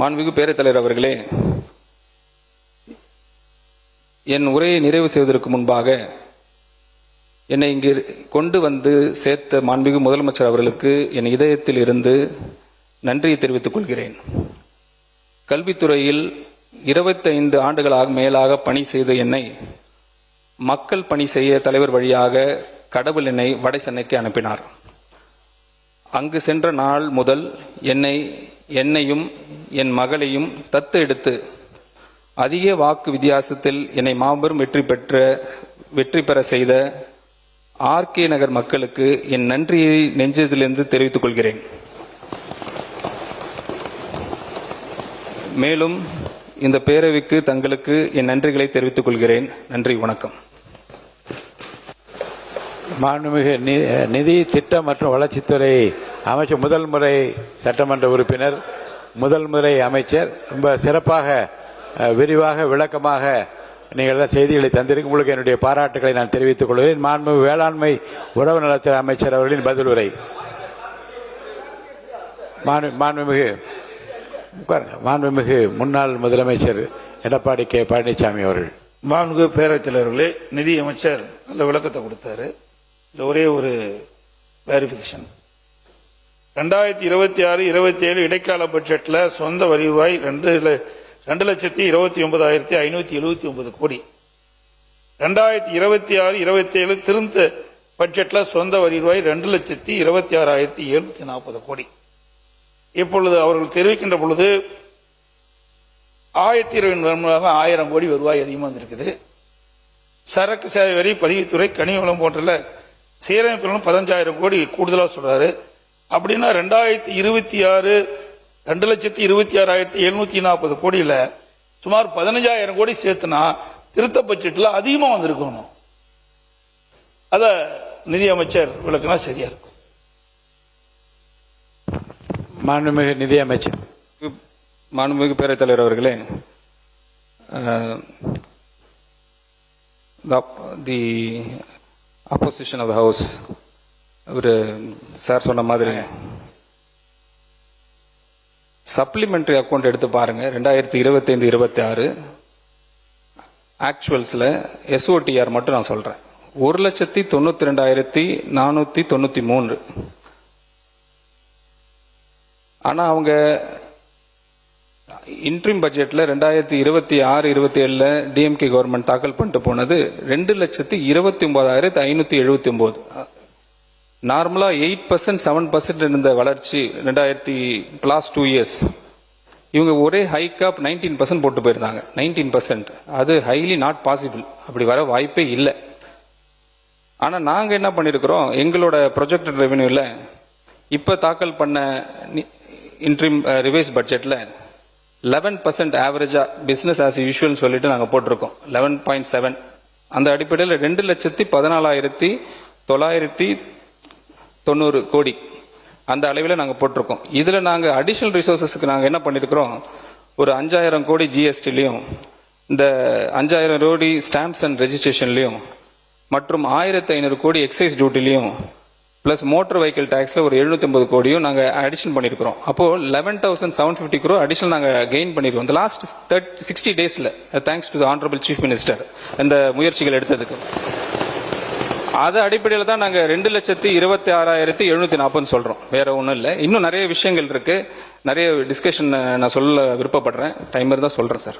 மாண்புமிகு பேரவைத் தலைவர் அவர்களே, என் உரையை நிறைவு செய்வதற்கு முன்பாக என்னை இங்கு கொண்டு வந்து சேர்த்த மாண்புமிகு முதலமைச்சர் அவர்களுக்கு என் இதயத்தில் இருந்து நன்றியை தெரிவித்துக் கொள்கிறேன். கல்வித்துறையில் 25 ஆண்டுகளாக மேலாக பணி செய்த என்னை மக்கள் பணி செய்ய தலைவர் வழியாக கடவுள் என்னை வட சென்னைக்கு அனுப்பினார். அங்கு சென்ற நாள் முதல் என்னையும் என் மகளையும் தத்து எடுத்து அதிக வாக்கு வித்தியாசத்தில் என்னை மாபெரும் வெற்றி பெற செய்த ஆர்கே நகர் மக்களுக்கு என் நன்றியை நெஞ்சதிலிருந்து தெரிவித்துக் கொள்கிறேன். மேலும் இந்த பேரவைக்கு தங்களுக்கு என் நன்றிகளை தெரிவித்துக் கொள்கிறேன். நன்றி, வணக்கம். மாண்புமிகு நிதி திட்டம் மற்றும் வளர்ச்சித்துறை அமைச்சர், முதல் முறை சட்டமன்ற உறுப்பினர், முதல் முறை அமைச்சர், ரொம்ப சிறப்பாக விரிவாக விளக்கமாக நீங்கள் செய்திகளை தந்திருக்கும். உங்களுக்கு என்னுடைய பாராட்டுகளை நான் தெரிவித்துக் கொள்கிறேன். மாண்புமிகு வேளாண்மை உணவு நலத்துறை அமைச்சர் அவர்களின் பதில் உரை. மாண்புமிகு முன்னாள் முதலமைச்சர் எடப்பாடி கே பழனிசாமி அவர்கள். மாண்புமிகு பேரவைத் தலைவர்களே, நிதி அமைச்சர் நல்ல விளக்கத்தை கொடுத்தாரு. இந்த ஒரே ஒரு வேரிபிகேஷன், 2026-27 இடைக்கால பட்ஜெட்ல சொந்த வரிவாய் 2,29,579 கோடி. 2026-27 திருந்த பட்ஜெட்ல சொந்த வரிவாய் 2,26,740 கோடி. இப்பொழுது அவர்கள் தெரிவிக்கின்ற பொழுது 1000 கோடி வருவாய் அதிகமாக வந்திருக்குது. சரக்கு சேவை வரி, பதிவுத்துறை, கனிம வளம் போன்ற சீரமைப்பு 15,000 கோடி கூடுதலாக சொல்றாரு. அப்படின்னா 2026 2,26,740 கோடியில சுமார் 15,000 கோடி சேர்த்துனா திருத்த பட்ஜெட்ல அதிகமா வந்திருக்கணும். அத நிதி அமைச்சர் விளக்குனா சரியா இருக்கும். மாண்புமிகு நிதி அமைச்சர். மாண்புமிகு பேரவைத் தலைவர் அவர்களே, தி opposition of the house, ஒரு சார் சொன்ன மாதிரி சப்ளிமெண்டரி அக்கௌண்ட் எடுத்து பாருங்க. 2025-26 ஆக்சுவல்ஸ்ல எஸ்ஓடிஆர் மட்டும் நான் சொல்றேன், 1,92,493. ஆனா அவங்க இன்ட்ரீம் பட்ஜெட்ல 2026-27 டிஎம்கே கவர்மெண்ட் தாக்கல் பண்ணிட்டு போனது 2,29,579. நார்மலா 8% 7% இருந்த வளர்ச்சி லாஸ்ட் 2 years இவங்க ஒரே ஹைக் ஆப் 19% போட்டு போயிருந்தாங்க. 19% அது ஹைலி நாட் பாசிபிள், அப்படி வர வாய்ப்பே இல்லை. ஆனா நாங்க என்ன பண்ணிருக்கிறோம், எங்களோட ப்ரொஜெக்டட் ரெவென்யூல இப்ப தாக்கல் பண்ண இன்ட்ரீம் ரிவைஸ் பட்ஜெட்ல 11% ஆவரேஜா பிசினஸ் ஆஸ் யூஷுவல் சொல்லிட்டு நாங்க போட்டிருக்கோம். 11.7. அந்த அடிப்படையில் 2,14,990 கோடி அந்த அளவில் நாங்க போட்டிருக்கோம். இதுல நாங்க அடிஷனல் ரிசோர்சஸ்க்கு நாங்க என்ன பண்ணிருக்கிறோம், ஒரு 5,000 கோடி ஜிஎஸ்டிலையும், இந்த 5,000 கோடி ஸ்டாம்ப்ஸ் அண்ட் ரெஜிஸ்ட்ரேஷன்லயும், மற்றும் 1,500 கோடி எக்ஸைஸ் டியூட்டிலையும், பிளஸ் மோட்டார் வெஹிக்கிள் டாக்ஸ்ல ஒரு 750 கோடியும் நாங்க அடிஷன் பண்ணிருக்கிறோம். அப்போ 11,750 crore அடிஷனல் நாங்க கெயின் பண்ணிருக்கோம் இந்த லாஸ்ட் 60 டேஸ்ல. Thanks to the honourable chief minister இந்த முயற்சிகள் எடுத்ததுக்கு. அது அடிப்படையில் தான் நாங்க 2,26,740 சொல்றோம், வேற ஒன்றும் இல்லை. இன்னும் நிறைய விஷயங்கள் இருக்கு, நிறைய டிஸ்கஷன் நான் சொல்ல விருப்பப்படுறேன். டைம் இருந்தா சொல்றேன் சார்.